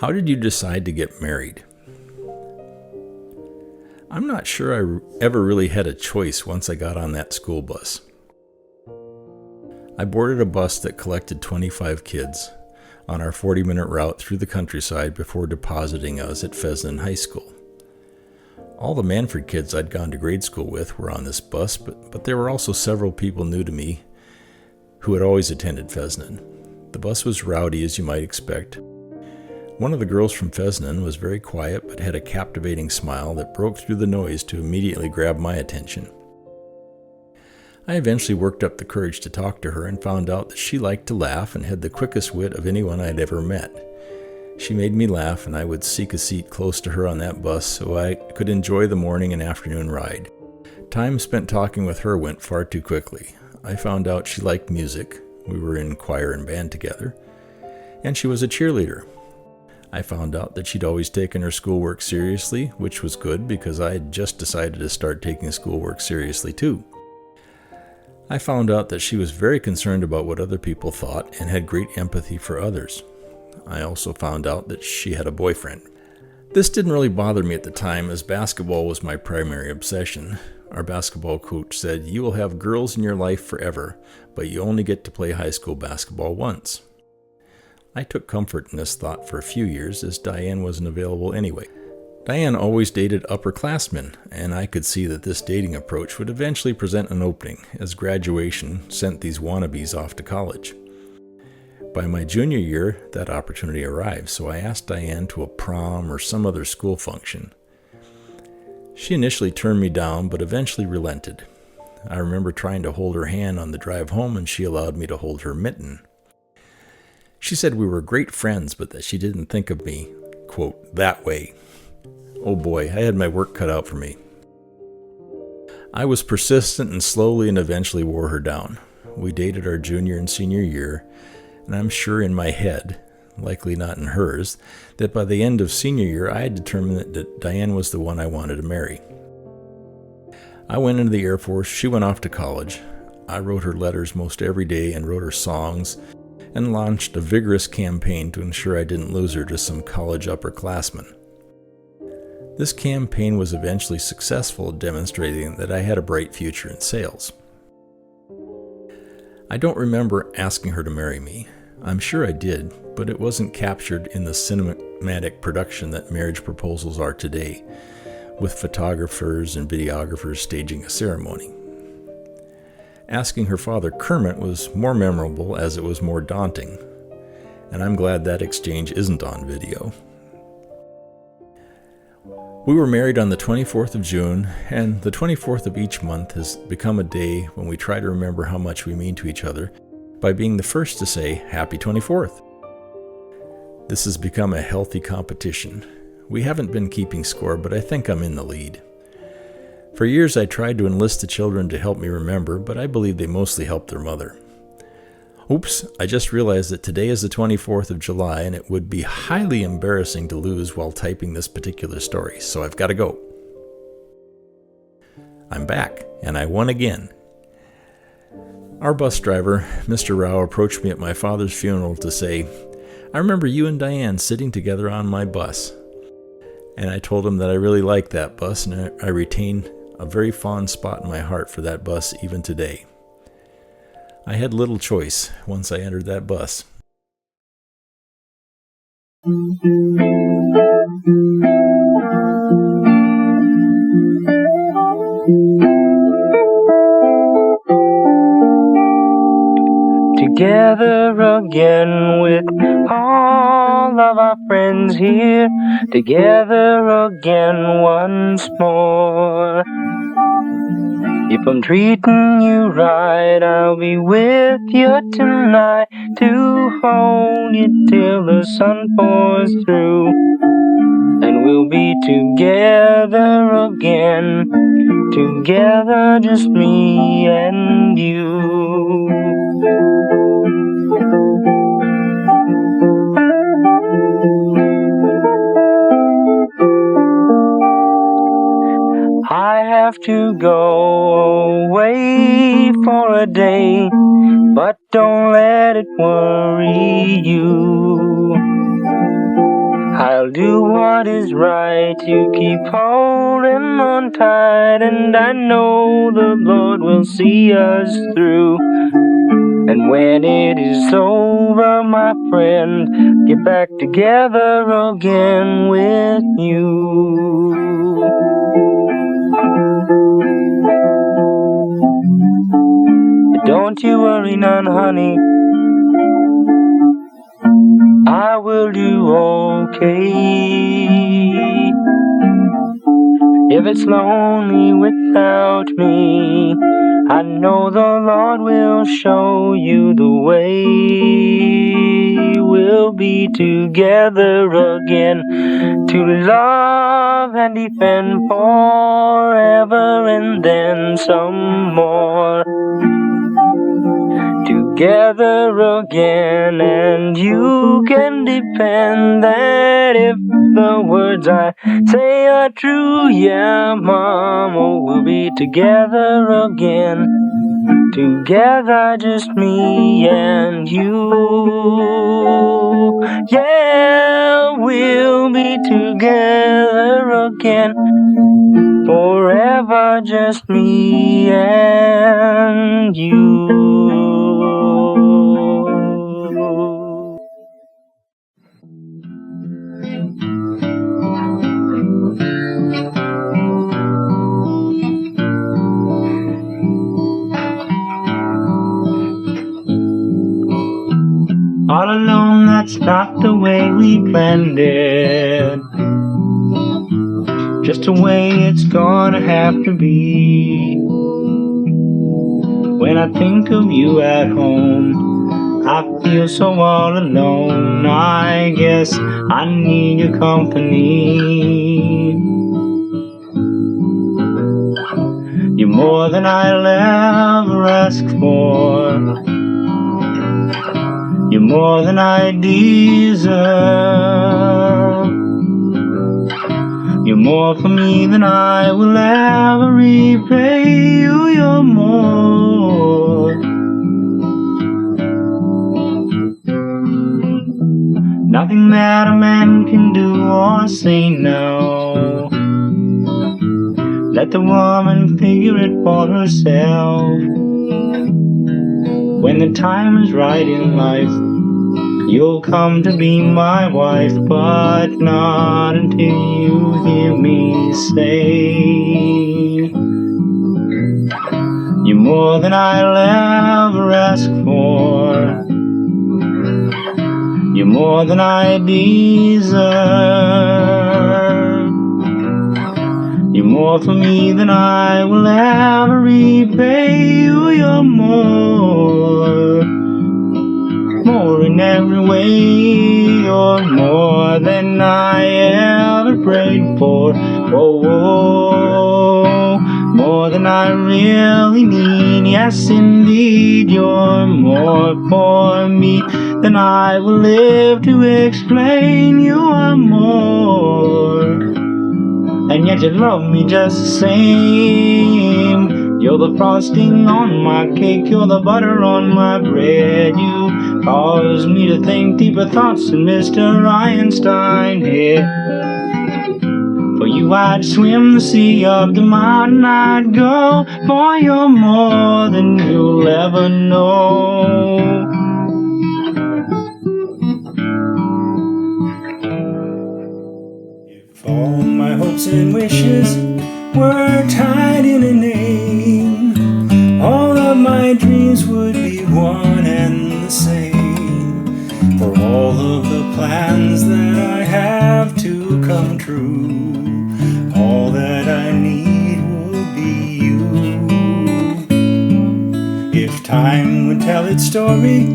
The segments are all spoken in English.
How did you decide to get married? I'm not sure I ever really had a choice once I got on that school bus. I boarded a bus that collected 25 kids on our 40-minute route through the countryside before depositing us at Fessenden High School. All the Manford kids I'd gone to grade school with were on this bus, but there were also several people new to me who had always attended Fessenden. The bus was rowdy, as you might expect. One of the girls from Fessenden was very quiet but had a captivating smile that broke through the noise to immediately grab my attention. I eventually worked up the courage to talk to her and found out that she liked to laugh and had the quickest wit of anyone I'd ever met. She made me laugh, and I would seek a seat close to her on that bus so I could enjoy the morning and afternoon ride. Time spent talking with her went far too quickly. I found out she liked music. We were in choir and band together. And she was a cheerleader. I found out that she'd always taken her schoolwork seriously, which was good because I had just decided to start taking schoolwork seriously too. I found out that she was very concerned about what other people thought and had great empathy for others. I also found out that she had a boyfriend. This didn't really bother me at the time, as basketball was my primary obsession. Our basketball coach said, "You will have girls in your life forever, but you only get to play high school basketball once." I took comfort in this thought for a few years, as Diane wasn't available anyway. Diane always dated upperclassmen, and I could see that this dating approach would eventually present an opening, as graduation sent these wannabes off to college. By my junior year, that opportunity arrived, so I asked Diane to a prom or some other school function. She initially turned me down, but eventually relented. I remember trying to hold her hand on the drive home, and she allowed me to hold her mitten. She said we were great friends, but that she didn't think of me, quote, that way. Oh boy, I had my work cut out for me. I was persistent and slowly and eventually wore her down. We dated our junior and senior year, and I'm sure in my head, likely not in hers, that by the end of senior year I had determined that Diane was the one I wanted to marry. I went into the Air Force, she went off to college. I wrote her letters most every day and wrote her songs, and launched a vigorous campaign to ensure I didn't lose her to some college upperclassmen. This campaign was eventually successful, demonstrating that I had a bright future in sales. I don't remember asking her to marry me. I'm sure I did, but it wasn't captured in the cinematic production that marriage proposals are today, with photographers and videographers staging a ceremony. Asking her father Kermit was more memorable, as it was more daunting, and I'm glad that exchange isn't on video. We were married on the 24th of June, and the 24th of each month has become a day when we try to remember how much we mean to each other by being the first to say, "Happy 24th." This has become a healthy competition. We haven't been keeping score, but I think I'm in the lead. For years I tried to enlist the children to help me remember, but I believe they mostly helped their mother. Oops, I just realized that today is the 24th of July, and it would be highly embarrassing to lose while typing this particular story, so I've got to go. I'm back, and I won again. Our bus driver, Mr. Rao, approached me at my father's funeral to say, "I remember you and Diane sitting together on my bus." And I told him that I really liked that bus, and I retain a very fond spot in my heart for that bus even today. I had little choice once I entered that bus. Together again with all of our friends here, together again once more. If I'm treating you right, I'll be with you tonight to hold you till the sun pours through. And we'll be together again, together just me and you. I have to go away for a day, but don't let it worry you. I'll do what is right to keep holding on tight, and I know the Lord will see us through. And when it is over, my friend, get back together again with you. But don't you worry none, honey, I will do okay. If it's lonely without me, I know the Lord will show you the way. We'll be together again to love and defend forever, and then some more. Together again, and you can depend that if the words I say are true, yeah, Mama, we'll be together again. Together, just me and you. Yeah, we'll be together again. Forever, just me and you. All alone, that's not the way we planned it. Just the way it's gonna have to be. When I think of you at home, I feel so all alone. I guess I need your company. You're more than I'll ever ask for. You're more than I deserve. You're more for me than I will ever repay you. You're more. Nothing that a man can do or say no. Let the woman figure it for herself. When the time is right in life, you'll come to be my wife, but not until you hear me say, you're more than I'll ever ask for. You're more than I deserve. You're more for me than I will ever repay you. You're more. More in every way. You're more than I ever prayed for. Oh, oh, more than I really need. Yes, indeed, you're more for me than I will live to explain. You are more, and yet you love me just the same. You're the frosting on my cake, you're the butter on my bread. You cause me to think deeper thoughts than Mr. Einstein here. For you I'd swim the sea, up the mountain I'd go, for you're more than you'll ever know. If all my hopes and wishes were tied in a name, all of my dreams would be one and the same. For all of the plans that I have to come true, all that I need will be you. If time would tell its story,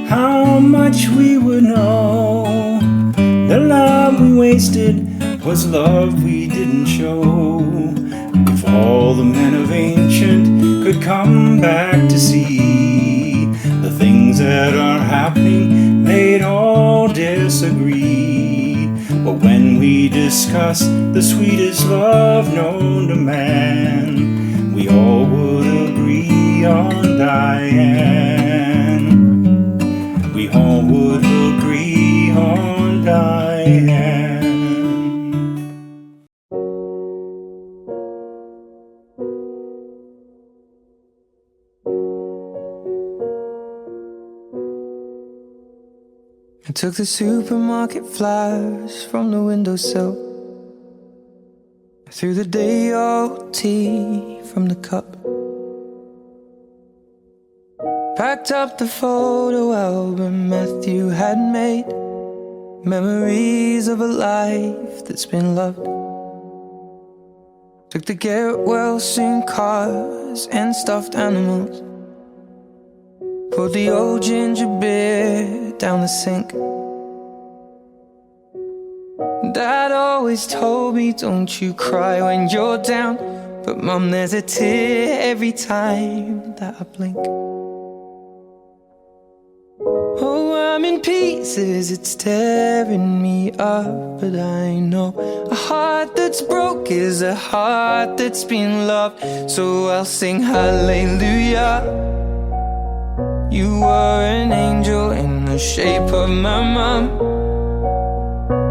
how much we would know. The love we wasted was love we didn't show. If all the men of ancient could come back to see the things that are happening, they'd all disagree. But when we discuss the sweetest love known to man, we all would agree on Diane. We all would agree on Diane. took the supermarket flowers from the windowsill. I threw the day-old tea from the cup. Packed up the photo album Matthew had made, memories of a life that's been loved. Took the get-well-soon cars and stuffed animals, poured the old ginger beer down the sink. Dad always told me, don't you cry when you're down, but Mum, there's a tear every time that I blink. Oh, I'm in pieces, it's tearing me up, but I know a heart that's broke is a heart that's been loved. So I'll sing hallelujah. You were an angel in the shape of my mom.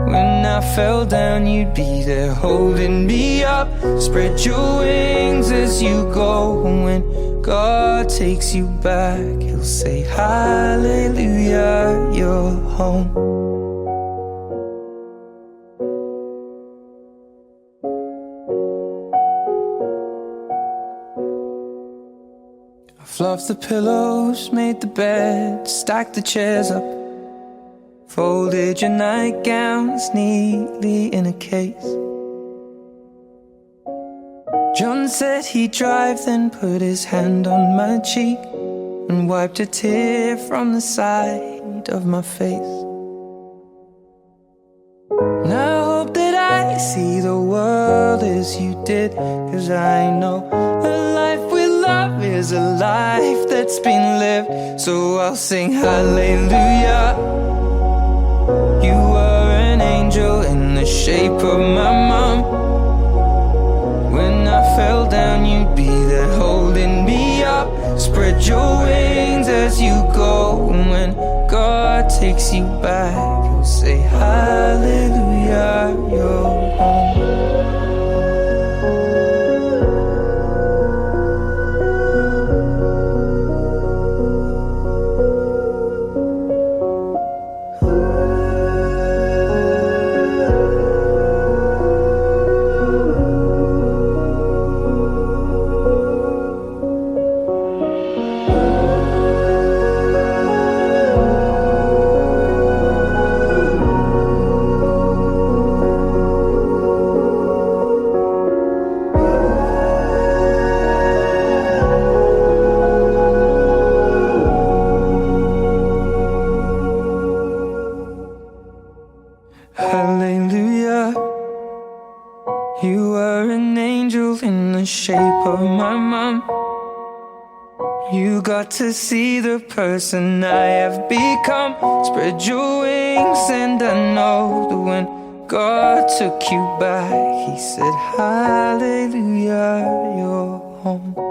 When I fell down, you'd be there holding me up. Spread your wings as you go. When God takes you back, He'll say hallelujah, you're home. I fluffed the pillows, made the bed, stacked the chairs up, folded your nightgowns neatly in a case. John said he'd drive, then put his hand on my cheek and wiped a tear from the side of my face. And I hope that I see the world as you did, 'cause I know a life with love is a life that's been lived. So I'll sing hallelujah. You were an angel in the shape of my mom. When I fell down, you'd be there holding me up. Spread your wings as you go. And when God takes you back, He'll say hallelujah, you're home. Hallelujah. You were an angel in the shape of my mom. You got to see the person I have become. Spread your wings and I know that when God took you back, He said hallelujah, you're home.